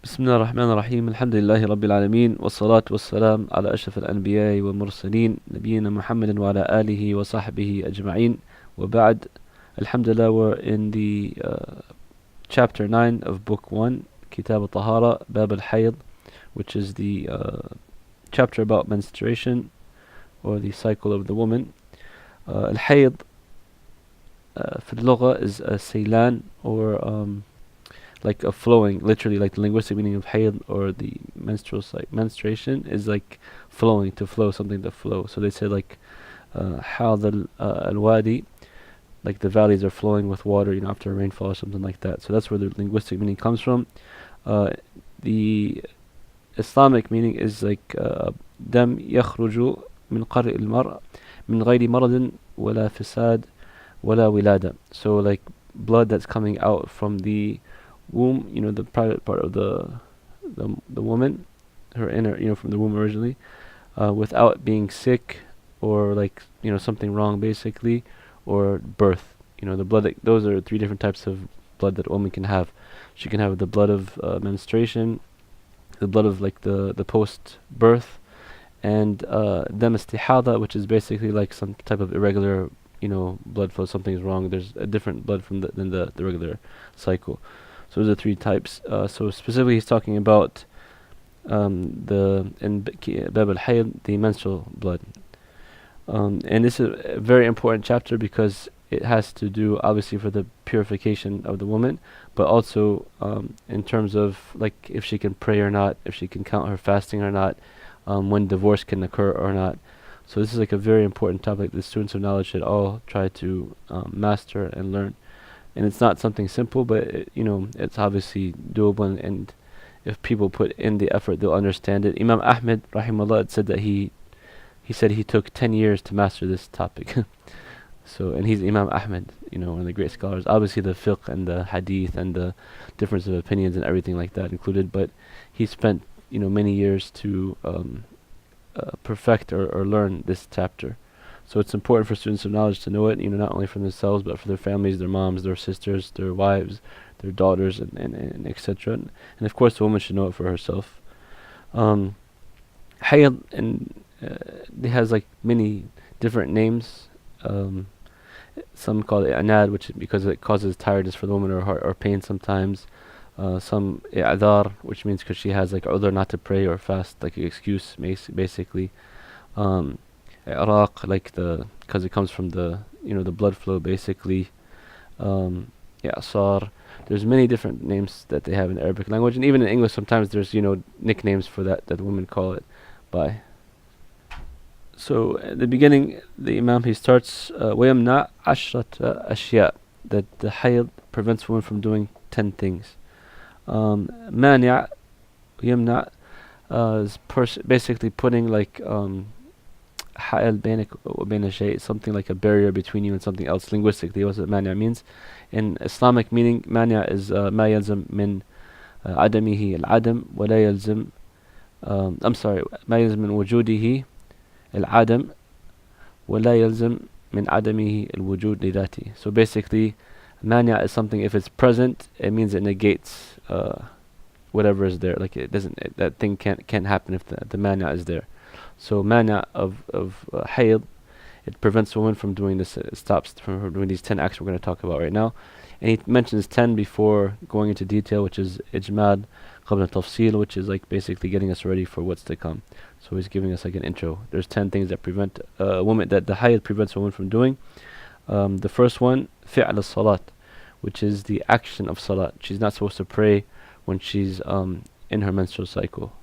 بسم الله الرحمن الرحيم الحمد لله رب العالمين والصلاة والسلام على أشرف الأنبياء والمرسلين نبينا محمد وعلى آله وصحبه أجمعين وبعد. Alhamdulillah, we're in the chapter 9 of book 1, Kitab al-Tahara, Bab al-Hayd, which is the chapter about menstruation or the cycle of the woman. Al-Hayd في اللغة is a سيلان or like a flowing, literally like the linguistic meaning of hayd or the menstruation is like flowing, to flow, something to flow. So they say like حاض الوادي, like the valleys are flowing with water, after a rainfall or something like that. So that's where the linguistic meaning comes from. The Islamic meaning is like دم يخرج من قرء المرء من غير مرض ولا فساد ولا ولادة. So like blood that's coming out from the womb, the private part of the woman, her inner, from the womb originally, without being sick or like something wrong basically, or birth. The blood. Those are three different types of blood that a woman can have. She can have the blood of menstruation, the blood of like the post birth, and dam istihada, which is basically like some type of irregular blood flow. Something's wrong. There's a different blood than the regular cycle. So those are three types. So specifically, he's talking about in Bab al-Hayd, the menstrual blood. And this is a very important chapter because it has to do obviously for the purification of the woman, but also in terms of like if she can pray or not, if she can count her fasting or not, when divorce can occur or not. So this is like a very important topic that the students of knowledge should all try to master and learn. And it's not something simple, but it's obviously doable, and if people put in the effort, they'll understand it. Imam Ahmed, rahimahullah, said that he said he took 10 years to master this topic. So, and he's Imam Ahmed, one of the great scholars. Obviously the fiqh and the hadith and the difference of opinions and everything like that included, but he spent, many years to perfect or learn this chapter. So it's important for students of knowledge to know it, not only for themselves, but for their families, their moms, their sisters, their wives, their daughters, and etc. And of course, the woman should know it for herself. Hayd, and it has like many different names. Some call it anad, because it causes tiredness for the woman or pain sometimes. Some i'dhar, which means because she has like udhr not to pray or fast, like an excuse basically. Iraq, like because it comes from the the blood flow basically. Asar. There's many different names that they have in the Arabic language, and even in English sometimes there's nicknames for that women call it by. So at the beginning, the Imam, he starts وَيَمْنَعْ عَشْرَةَ أَشْيَاء, that the hayd prevents women from doing 10 things. مانع يمنع is basically putting like حائل بينك وبين شيء, something like a barrier between you and something else. Linguistically, what مانع means. In Islamic meaning, مانع is ما يلزم من عدمه العدم ولا يلزم ما يلزم من وجوده العدم ولا يلزم من عدمه الوجود لذاته. So basically, مانع is something, if it's present, it means it negates whatever is there. Like it doesn't, that thing can't happen if the مانع is there. So mana of hayd, it prevents a woman from doing this. It stops from her doing these 10 acts we're going to talk about right now. And he mentions 10 before going into detail, which is ijmad qabla tafsil, which is like basically getting us ready for what's to come. So he's giving us like an intro. There's 10 things that prevent a woman, that the hayd prevents a woman from doing. The first one, fi'l as-salat, which is the action of salat. She's not supposed to pray when she's in her menstrual cycle.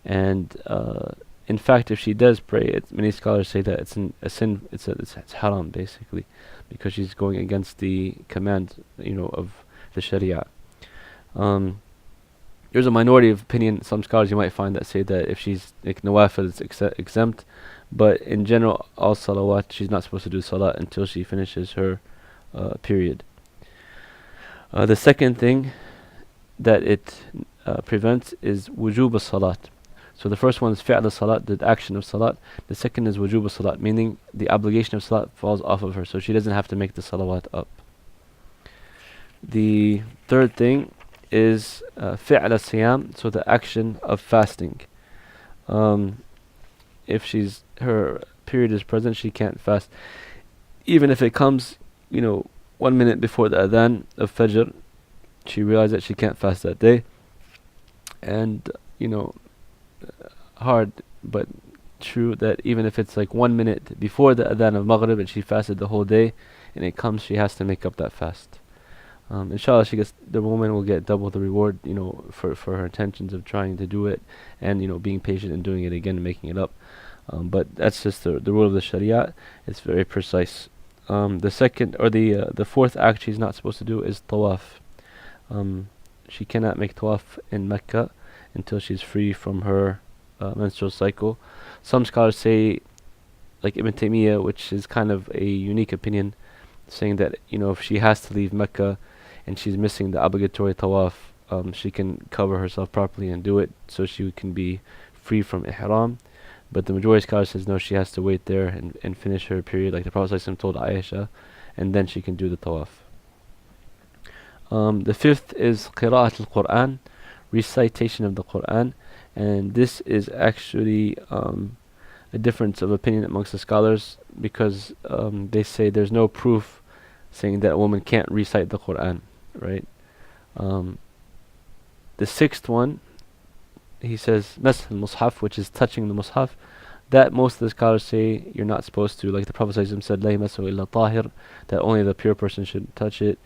And in fact, if she does pray, many scholars say that it's a sin. It's haram basically, because she's going against the command, of the Sharia. There's a minority of opinion. Some scholars you might find that say that if she's like nawafil, it's exempt. But in general, all salawat, she's not supposed to do salat until she finishes her period. The second thing that it prevents is wujub as-salat. So the first one is fi'l as-salat, the action of salat. The second is wujub as-salat, meaning the obligation of salat falls off of her, so she doesn't have to make the salawat up. The third thing is فعل الصيام, so the action of fasting. If her period is present, she can't fast. Even if it comes, 1 minute before the adhan of Fajr, she realized that she can't fast that day. And, hard, but true that even if it's like 1 minute before the adhan of Maghrib and she fasted the whole day, and it comes, she has to make up that fast. Inshallah, the woman will get double the reward, for her intentions of trying to do it, and being patient and doing it again and making it up. But that's just the rule of the Sharia. It's very precise. The second or the fourth act she's not supposed to do is tawaf. She cannot make tawaf in Mecca until she's free from her menstrual cycle. Some scholars say, like Ibn Taymiyyah, which is kind of a unique opinion, saying that if she has to leave Mecca and she's missing the obligatory tawaf, she can cover herself properly and do it, so she can be free from ihram. But the majority of scholars says no, she has to wait there and finish her period, like the Prophet ﷺ told Aisha, and then she can do the tawaf. The fifth is qira'at al-Quran, recitation of the Quran, and this is actually a difference of opinion amongst the scholars, because they say there's no proof saying that a woman can't recite the Quran, right? The sixth one, he says mash al-mushaf, which is touching the mushaf. That most of the scholars say you're not supposed to, like the Prophet ﷺ said, لا يمسه إلا طاهر, that only the pure person should touch it.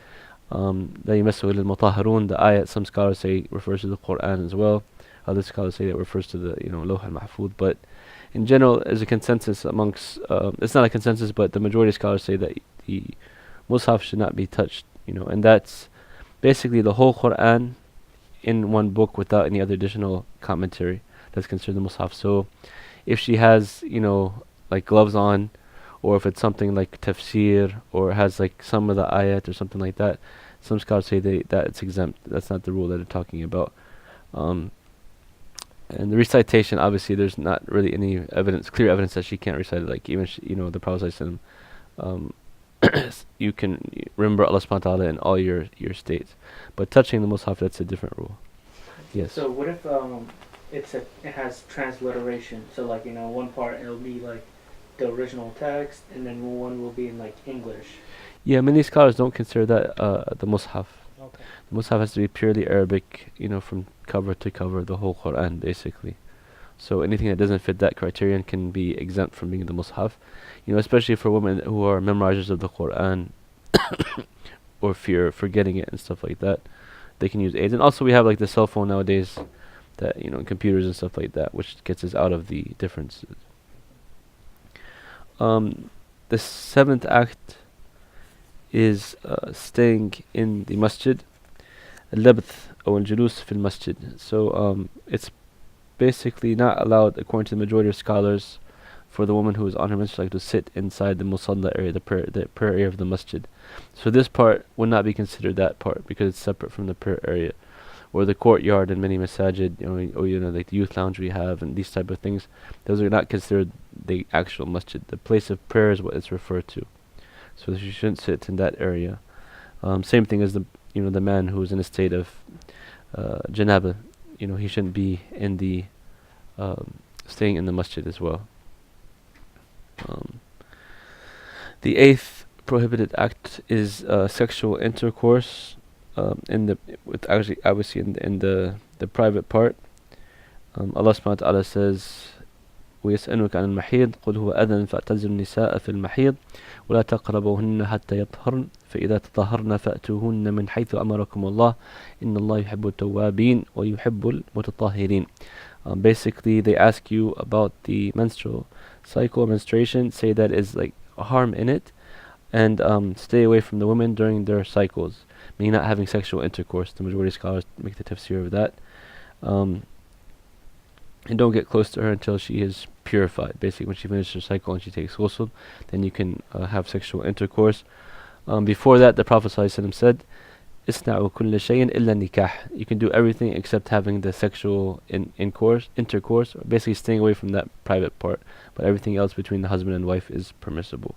لا يمسه إلا المطهرون, the ayat some scholars say refers to the Quran as well. Other scholars say it refers to the Lawh al-Mahfuz. But in general, as a consensus amongst, it's not a consensus, but the majority of scholars say that the mushaf should not be touched, and that's basically the whole Quran in one book without any other additional commentary. That's considered the mushaf. So if she has, like gloves on, or if it's something like tafsir, or has like some of the ayat or something like that, some scholars say that it's exempt. That's not the rule that they're talking about. And the recitation, obviously, there's not really any clear evidence that she can't recite it. Like even the Prophet said, you can remember Allah subhanahu wa ta'ala in all your states, but touching the mushaf, that's a different rule. Yes. So what if it has transliteration? So like one part it'll be like the original text, and then one will be in like English. Yeah, many scholars don't consider that the mushaf. Okay. The mushaf has to be purely Arabic, from cover to cover, the whole Quran basically. So anything that doesn't fit that criterion can be exempt from being the mushaf. Especially for women who are memorizers of the Quran or fear forgetting it and stuff like that, they can use aids. And also we have like the cell phone nowadays, that computers and stuff like that, which gets us out of the differences. The seventh act is staying in the masjid, al-labth or al-julus fil masjid. So it's basically not allowed, according to the majority of scholars, for the woman who is on her menstrual cycle to sit inside the musalla area, the prayer area of the masjid. So this part would not be considered that part, because it's separate from the prayer area, or the courtyard in many masajid, or like the youth lounge we have and these type of things. Those are not considered the actual masjid. The place of prayer is what it's referred to. So she shouldn't sit in that area. Same thing as the man who is in a state of janaba. He shouldn't be in the staying in the masjid as well. The eighth prohibited act is sexual intercourse in the private part. Allah subhanahu wa ta'ala says, ويسألونك عن المحيض قل هو أذى فاعتزلوا النساء في المحيض ولا تقربوهن حتى يطهرن فإذا تطهرن فأتوهن من حيث أمركم الله إن الله يحب التوابين ويحب المتطهرين. Basically, they ask you about the menstrual cycle, menstruation, say that is like a harm in it, and stay away from the women during their cycles, meaning not having sexual intercourse. The majority of scholars make the tafsir of that. And don't get close to her until she is purified. Basically, when she finishes her cycle and she takes ghusl, then you can have sexual intercourse. Before that, the Prophet ﷺ said, "Isna'u kulla shay'in illa nikah." You can do everything except having the sexual intercourse, or basically staying away from that private part. But everything else between the husband and wife is permissible.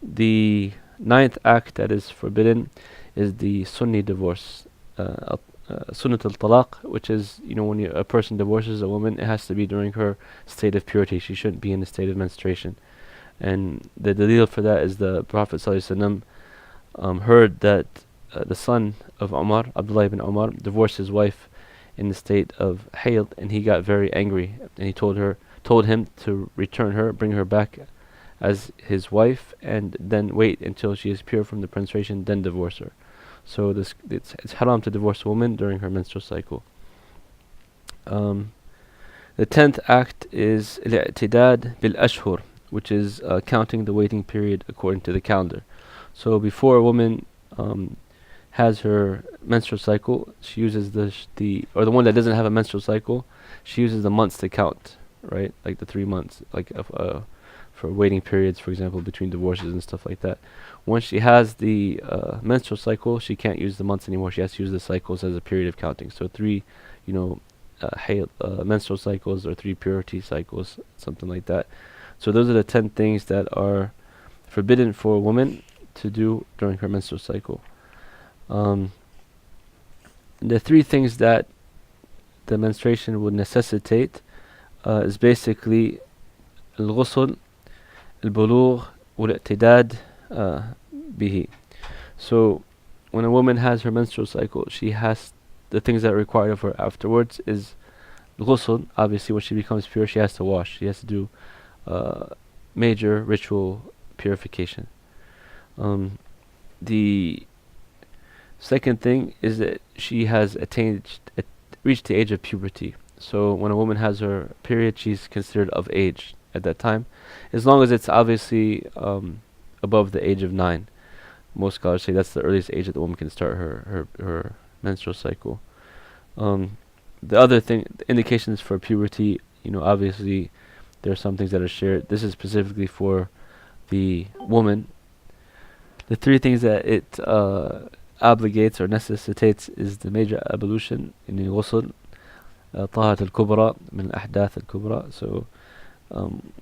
The ninth act that is forbidden is the Sunni divorce. sunnat al-talaq, which is, when a person divorces a woman, it has to be during her state of purity. She shouldn't be in a state of menstruation. And the dalil for that is the Prophet ﷺ heard that the son of Umar, Abdullah ibn Umar, divorced his wife in the state of hayd, and he got very angry, and he told him to return her, bring her back as his wife, and then wait until she is pure from the menstruation, then divorce her. So it's haram to divorce a woman during her menstrual cycle. The 10th act is al-i'tidad bil-ashhur, which is counting the waiting period according to the calendar. So before a woman has her menstrual cycle, she uses the one that doesn't have a menstrual cycle, she uses the months to count, right? Like the 3 months, like for waiting periods, for example, between divorces and stuff like that. Once she has the menstrual cycle, she can't use the months anymore. She has to use the cycles as a period of counting. So 3, menstrual cycles, or 3 purity cycles, something like that. So those are the 10 things that are forbidden for a woman to do during her menstrual cycle. The 3 things that the menstruation would necessitate is basically al-ghusl, al-bulugh, wal-i'tidad bihi. So when a woman has her menstrual cycle, she has the things that are required of her afterwards is ghusl. Obviously, when she becomes pure, she has to wash. She has to do major ritual purification. The second thing is that she has reached the age of puberty. So when a woman has her period, she's considered of age at that time, as long as it's obviously above the age of 9. Most scholars say that's the earliest age that the woman can start her menstrual cycle. The other thing, the indications for puberty, obviously there are some things that are shared. This is specifically for the woman. The 3 things that it obligates or necessitates is the major ablution in the ghusl, طهارة الكبرى من الأحداث الكبرى. So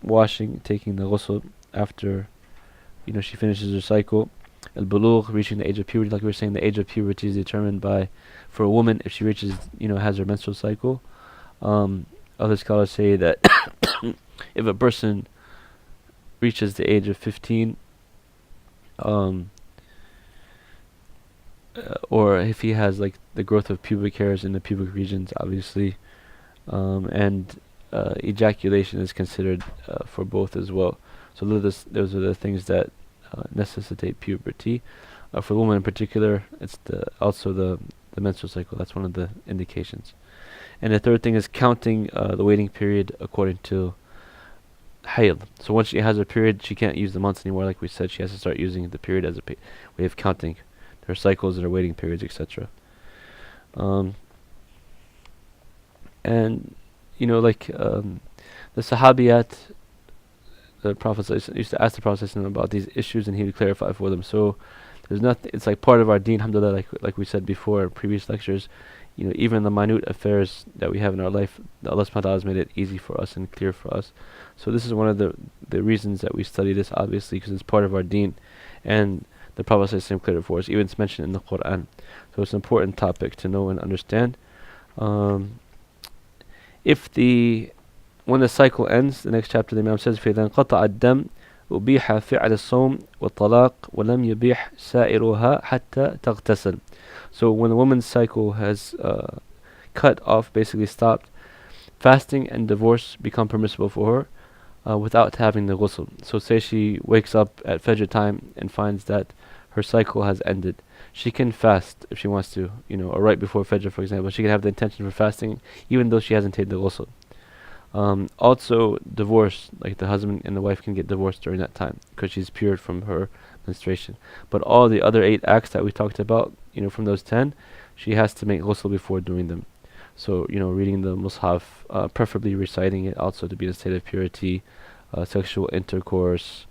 washing, taking the ghusl after she finishes her cycle. Al-bulugh, reaching the age of puberty. Like we were saying, the age of puberty is determined by, for a woman, if she reaches, has her menstrual cycle. Other scholars say that if a person reaches the age of 15, or if he has like the growth of pubic hairs in the pubic regions, obviously, and ejaculation is considered for both as well. So those are the things that necessitate puberty. For the woman in particular, it's also the menstrual cycle. That's one of the indications. And the third thing is counting the waiting period according to hayd. So once she has her period, she can't use the months anymore. Like we said, she has to start using the period as a way of counting her cycles and her waiting periods, etc. And the Sahabiyat, the Prophet used to ask the Prophet about these issues, and he would clarify for them. So there's nothing. It's like part of our deen, alhamdulillah. Like we said before in previous lectures, even the minute affairs that we have in our life, Allah subhanahu wa ta'ala has made it easy for us and clear for us. So this is one of the reasons that we study this, obviously, because it's part of our deen, and the Prophet cleared it for us. Even it's mentioned in the Quran. So it's an important topic to know and understand. When the cycle ends, the next chapter the Imam says, فإذا انقطع الدم أبيح فعل الصوم والطلاق ولم يبيح سائرها حتى تغتسل. So when the woman's cycle has cut off, basically stopped, fasting and divorce become permissible for her without having the ghusl. So say she wakes up at Fajr time and finds that her cycle has ended. She can fast if she wants to, or right before Fajr, for example. She can have the intention for fasting even though she hasn't taken the ghusl. Also, divorce, like the husband and the wife can get divorced during that time because she's pure from her menstruation. But all the other 8 acts that we talked about, from those 10, she has to make ghusl before doing them. So, reading the Mus'haf, preferably reciting it, also to be in a state of purity, sexual intercourse,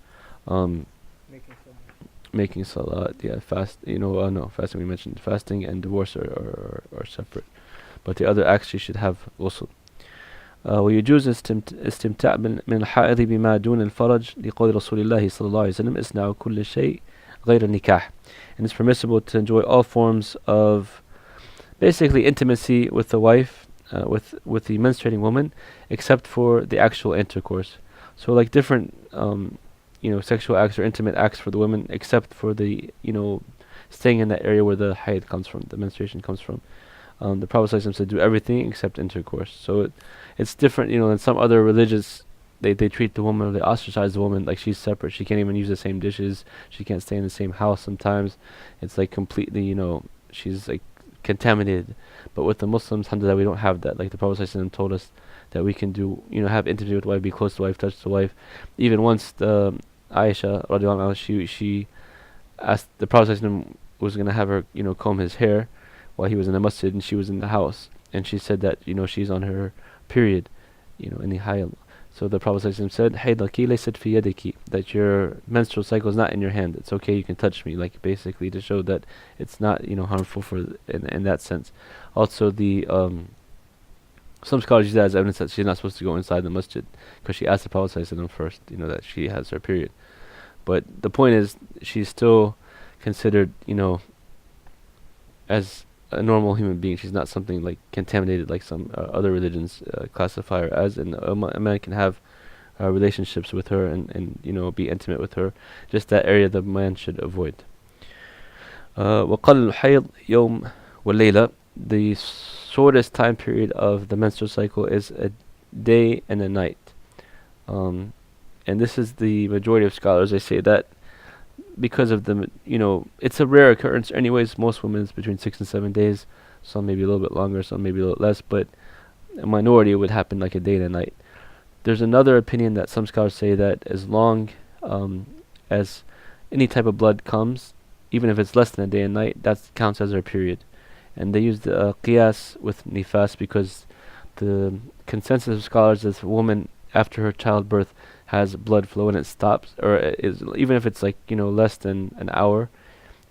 making salat, fasting, we mentioned fasting and divorce are separate. But the other acts she should have ghusl. ويجوز استمتاع من الحائض بما دون الفرج لقول رسول الله صلى الله عليه وسلم اصنعوا كل شيء غير النكاح. And it's permissible to enjoy all forms of basically intimacy with the wife, with the menstruating woman, except for the actual intercourse. So like different sexual acts or intimate acts for the women, except for the staying in that area where the hayd comes from, the menstruation comes from. The Prophet ﷺ said, do everything except intercourse. So it's different, in some other religious, they treat the woman, or they ostracize the woman like she's separate. She can't even use the same dishes. She can't stay in the same house sometimes. It's like completely, she's like contaminated. But with the Muslims, alhamdulillah, we don't have that. Like the Prophet ﷺ told us that we can do, have intimacy with the wife, be close to the wife, touch the wife. Even once the Aisha, radiallahu anha, she asked the Prophet ﷺ was going to have her, comb his hair while he was in the masjid and she was in the house. And she said that, she's on her period, in the hayal. So the Prophet ﷺ said, Haydaki laysat fi yadiki, that your menstrual cycle is not in your hand. It's okay, you can touch me, like basically to show that it's not, harmful in that sense. Also, the some scholars use that as evidence that she's not supposed to go inside the masjid because she asked the Prophet ﷺ first, that she has her period. But the point is, she's still considered, as a normal human being. She's not something like contaminated like some other religions classify her as, and a man can have relationships with her and be intimate with her. Just that area the man should avoid. وقل الحيض يوم والليلة. The shortest time period of the menstrual cycle is a day and a night. And this is the majority of scholars. They say that because of the, it's a rare occurrence anyways. Most women it's between 6 and 7 days. Some maybe a little bit longer, some maybe a little less, but a minority would happen like a day and a night. There's another opinion that some scholars say that as long as any type of blood comes, even if it's less than a day and night, that counts as her period. And they use the qiyas with nifas because the consensus of scholars is a woman after her childbirth has blood flow and it stops, or is even if it's like less than an hour,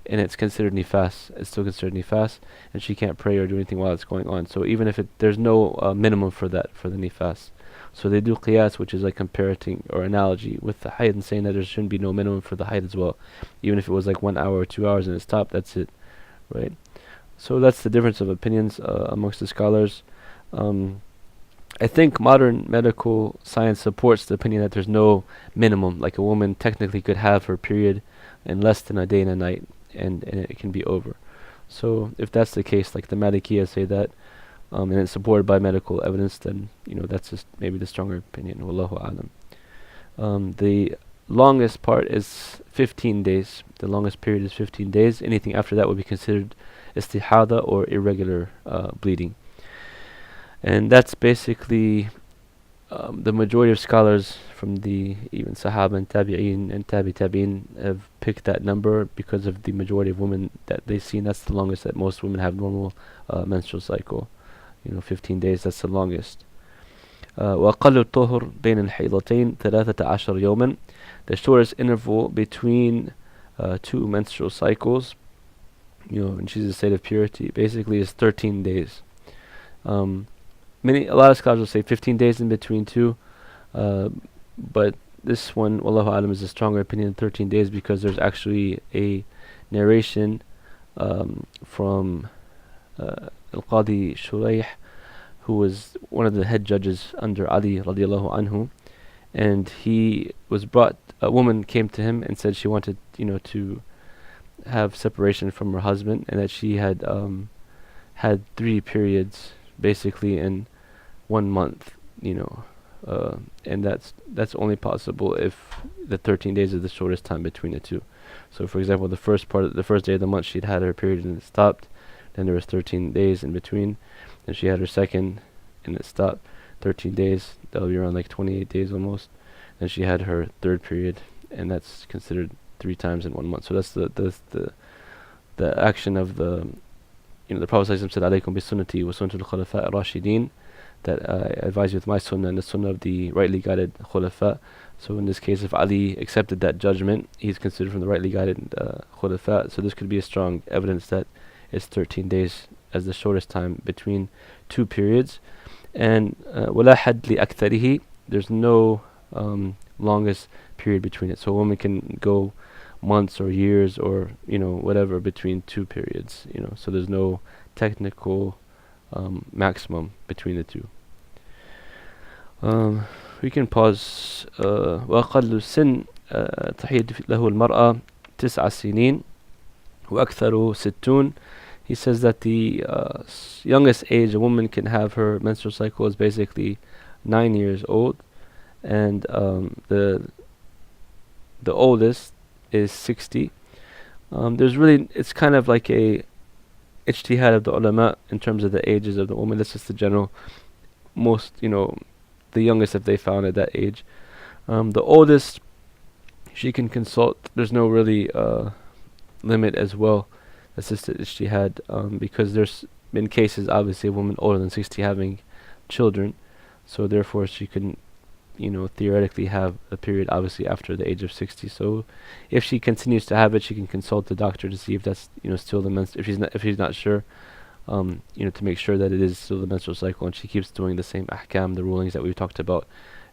and it's considered nifas, it's still considered nifas, and she can't pray or do anything while it's going on. So even if there's no minimum for that for the nifas, so they do qiyas, which is like comparing or analogy with the hayd and saying that there shouldn't be no minimum for the hayd as well, even if it was like 1 hour or 2 hours and it stopped, that's it, right? So that's the difference of opinions amongst the scholars. I think modern medical science supports the opinion that there's no minimum. Like a woman technically could have her period in less than a day and a night, and it can be over. So if that's the case, like the Malikiya say that, and it's supported by medical evidence, then that's just maybe the stronger opinion. Wallahu alam. The longest part is 15 days. The longest period is 15 days. Anything after that would be considered istihada or irregular bleeding. And that's basically the majority of scholars from the even Sahaba and Tabi'een and Tabi'een have picked that number because of the majority of women that they've seen. That's the longest that most women have normal menstrual cycle. 15 days, that's the longest. وأقل الطهر بين الحيضتين 13 يوما. The shortest interval between two menstrual cycles, and she's in a state of purity, basically is 13 days. A lot of scholars will say 15 days in between two, but this one, wallahu alam, is a stronger opinion, 13 days, because there's actually a narration from Al-Qadi Shurayh, who was one of the head judges under Ali radiallahu anhu, and he was brought, a woman came to him and said she wanted, to have separation from her husband, and that she had had 3 periods basically in 1 month, and that's only possible if the 13 days is the shortest time between the two. So for example, the first day of the month she'd had her period and it stopped, then there was 13 days in between, then she had her second and it stopped, 13 days, that'll be around like 28 days almost, then she had her third period, and that's considered 3 times in 1 month. So that's the action of the the Prophet ﷺ said, "Alaykum bi sunnati wa sunnatul khulafa ar-rashidin," that I advise you with my sunnah and the sunnah of the rightly guided khulafa. So in this case, if Ali accepted that judgment, he's considered from the rightly guided khulafa. So this could be a strong evidence that it's 13 days as the shortest time between 2 periods. And وَلَا حَدْ لِأَكْثَرِهِ, there's no longest period between it. So a woman can go months or years or whatever between 2 periods. So there's no technical maximum between the two. We can pause. وأقل السن تحيد له المرأة 9 سنين وأكثر 60. He says that the youngest age a woman can have her menstrual cycle is basically 9 years old, and the oldest is 60. It's kind of like a ijtihad of the ulama in terms of the ages of the woman. That's just the general, most, the youngest if they found at that age. The oldest, she can consult. There's no really limit as well. That's just the ijtihad, because there's been cases, obviously, of women older than 60 having children, so therefore she can, theoretically have a period, obviously, after the age of 60. So if she continues to have it, she can consult the doctor to see if that's, still the if she's not sure, to make sure that it is still the menstrual cycle, and she keeps doing the same ahkam, the rulings that we've talked about,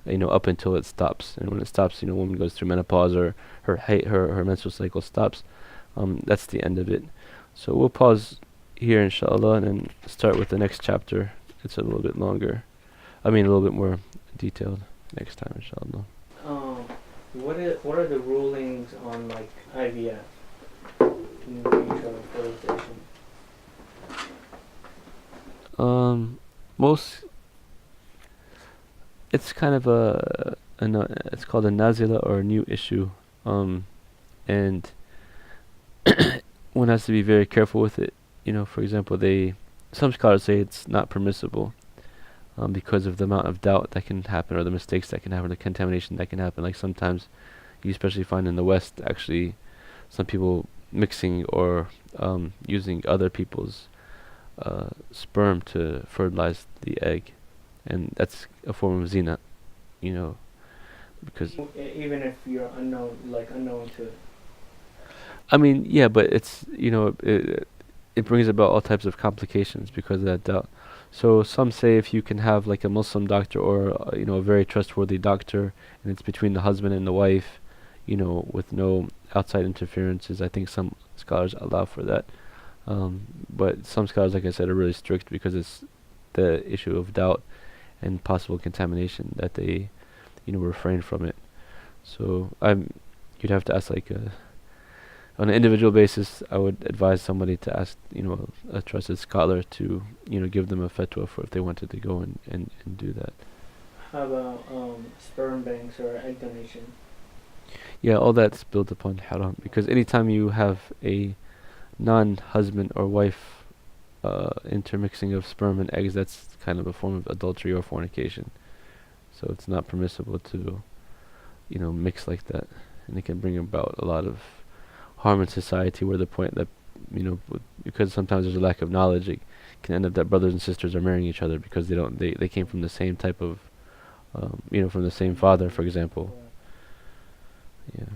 up until it stops. And when it stops, woman goes through menopause, or her menstrual cycle stops. That's the end of it. So we'll pause here, inshallah, and then start with the next chapter. It's a little bit longer. A little bit more detailed next time, inshallah. What are the rulings on like IVF, in vitro fertilization? It's kind of it's called a nazila, or a new issue, and one has to be very careful with it. For example, some scholars say it's not permissible, because of the amount of doubt that can happen, or the mistakes that can happen, the contamination that can happen. Like sometimes, you especially find in the West, actually, some people mixing or using other people's sperm to fertilize the egg, and that's a form of zina, because Even if you're unknown to it. Yeah, but it's it brings about all types of complications because of that doubt. So some say if you can have like a Muslim doctor, or a very trustworthy doctor, and it's between the husband and the wife, with no outside interferences, I think some scholars allow for that. But some scholars, like I said, are really strict because it's the issue of doubt and possible contamination that they, refrain from it. So you'd have to ask on an individual basis. I would advise somebody to ask, a trusted scholar to, give them a fatwa for if they wanted to go and do that. How about sperm banks or egg donation? Yeah, all that's built upon haram, because anytime you have a non-husband or wife intermixing of sperm and eggs, that's kind of a form of adultery or fornication. So it's not permissible to, mix like that, and it can bring about a lot of harm in society, where the point that, because sometimes there's a lack of knowledge, it can end up that brothers and sisters are marrying each other because they came from the same type of, from the same father, for example. Yeah.